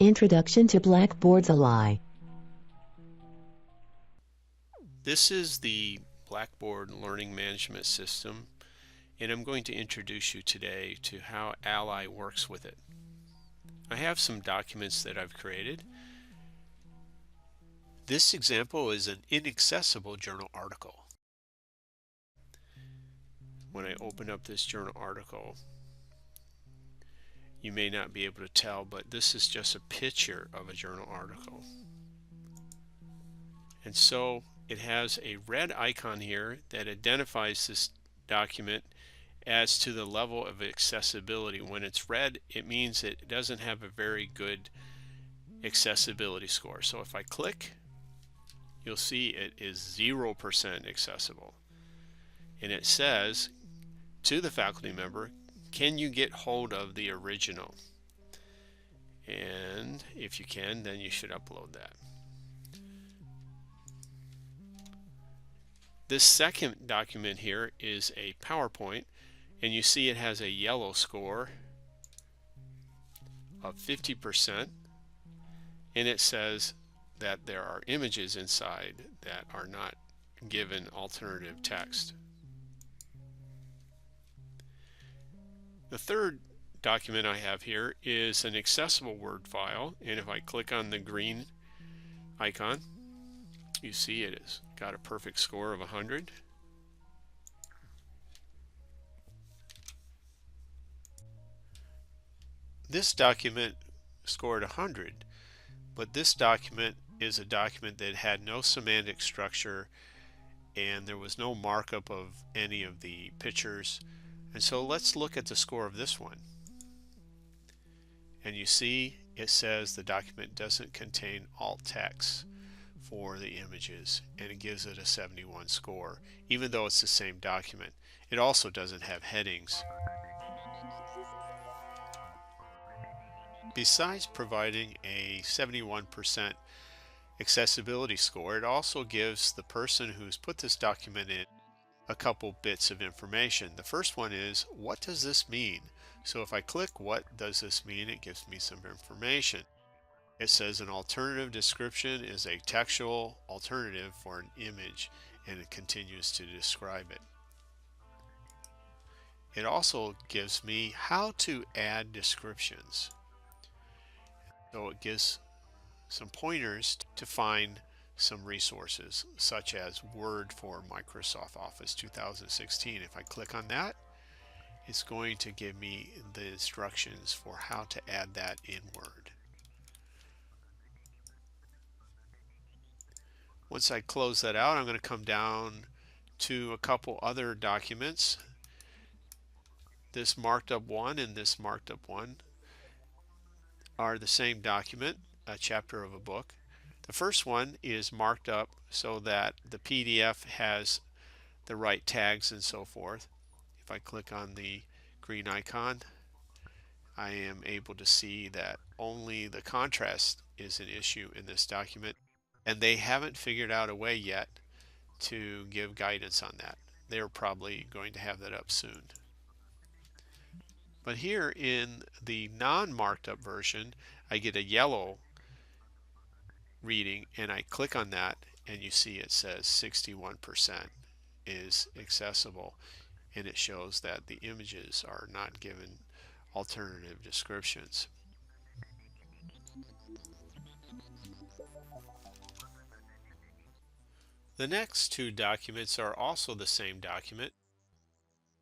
Introduction to Blackboard's A11y. This is the Blackboard Learning Management System, and I'm going to introduce you today to how A11y works with it. I have some documents that I've created. This example is an inaccessible journal article. When I open up this journal article, you may not be able to tell, but this is just a picture of a journal article. And so it has a red icon here that identifies this document as to the level of accessibility. When it's red, it means it doesn't have a very good accessibility score. So if I click, you'll see it is 0% accessible. And it says to the faculty member, can you get hold of the original? And if you can, then you should upload that. This second document here is a PowerPoint, and you see it has a yellow score of 50%, and it says that there are images inside that are not given alternative text. The third document I have here is an accessible Word file, and if I click on the green icon, you see it has got a perfect score of 100. This document scored 100, but this document is a document that had no semantic structure and there was no markup of any of the pictures. And so let's look at the score of this one. And you see it says the document doesn't contain alt text for the images, and it gives it a 71 score, even though it's the same document. It also doesn't have headings. Besides providing a 71% accessibility score, it also gives the person who's put this document in a couple bits of information. The first one is, what does this mean? So if I click what does this mean, it gives me some information. It says an alternative description is a textual alternative for an image, and it continues to describe it. It also gives me how to add descriptions. So it gives some pointers to find some resources, such as Word for Microsoft Office 2016. If I click on that, it's going to give me the instructions for how to add that in Word. Once I close that out, I'm going to come down to a couple other documents. This marked up one and this marked up one are the same document, a chapter of a book. The first one is marked up so that the PDF has the right tags and so forth. If I click on the green icon, I am able to see that only the contrast is an issue in this document, and they haven't figured out a way yet to give guidance on that. They're probably going to have that up soon. But here in the non-marked up version, I get a yellow reading, and I click on that, and you see it says 61% is accessible, and it shows that the images are not given alternative descriptions. The next two documents are also the same document,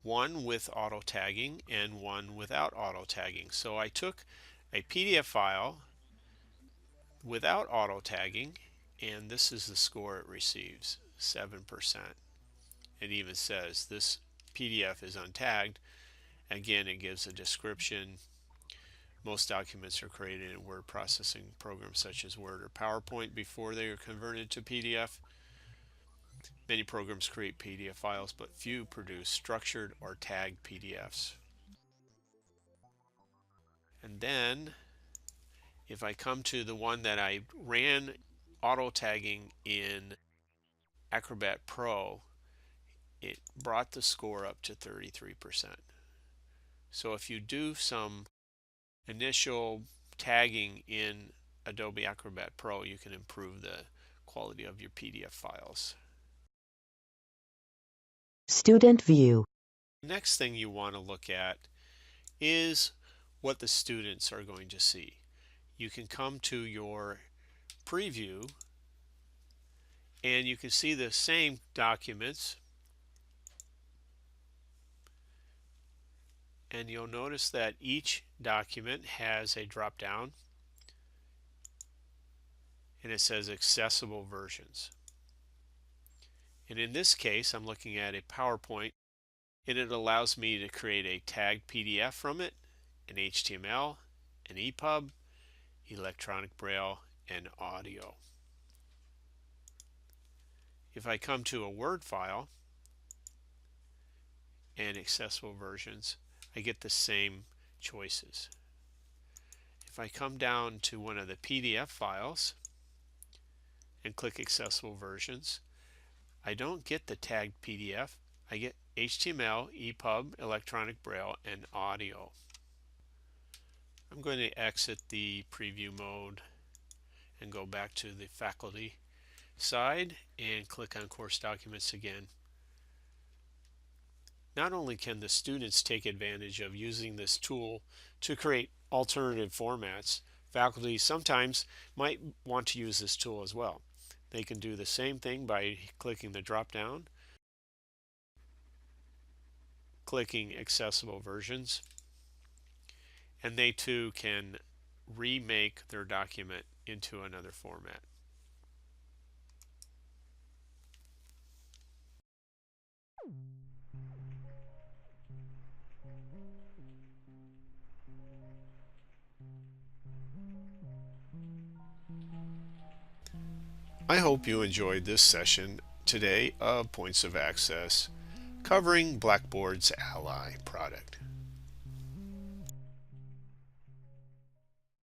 one with auto tagging and one without auto tagging. So I took a PDF file without auto tagging, and this is the score it receives, 7%. It even says this PDF is untagged. Again, it gives a description. Most documents are created in word processing programs such as Word or PowerPoint before they are converted to PDF. Many programs create PDF files, but few produce structured or tagged PDFs. And then if I come to the one that I ran auto tagging in Acrobat Pro, it brought the score up to 33%. So if you do some initial tagging in Adobe Acrobat Pro, you can improve the quality of your PDF files. Student view. Next thing you want to look at is what the students are going to see. You can come to your preview and you can see the same documents, and you'll notice that each document has a drop down and it says accessible versions. And in this case, I'm looking at a PowerPoint, and it allows me to create a tagged PDF from it, an HTML, an EPUB, electronic braille, and audio. If I come to a Word file and accessible versions, I get the same choices. If I come down to one of the PDF files and click accessible versions, I don't get the tagged PDF. I get HTML, EPUB, electronic braille, and audio. I'm going to exit the preview mode and go back to the faculty side and click on course documents again. Not only can the students take advantage of using this tool to create alternative formats, faculty sometimes might want to use this tool as well. They can do the same thing by clicking the drop down, clicking accessible versions, and they too can remake their document into another format. I hope you enjoyed this session today of Points of Access covering Blackboard's Ally product.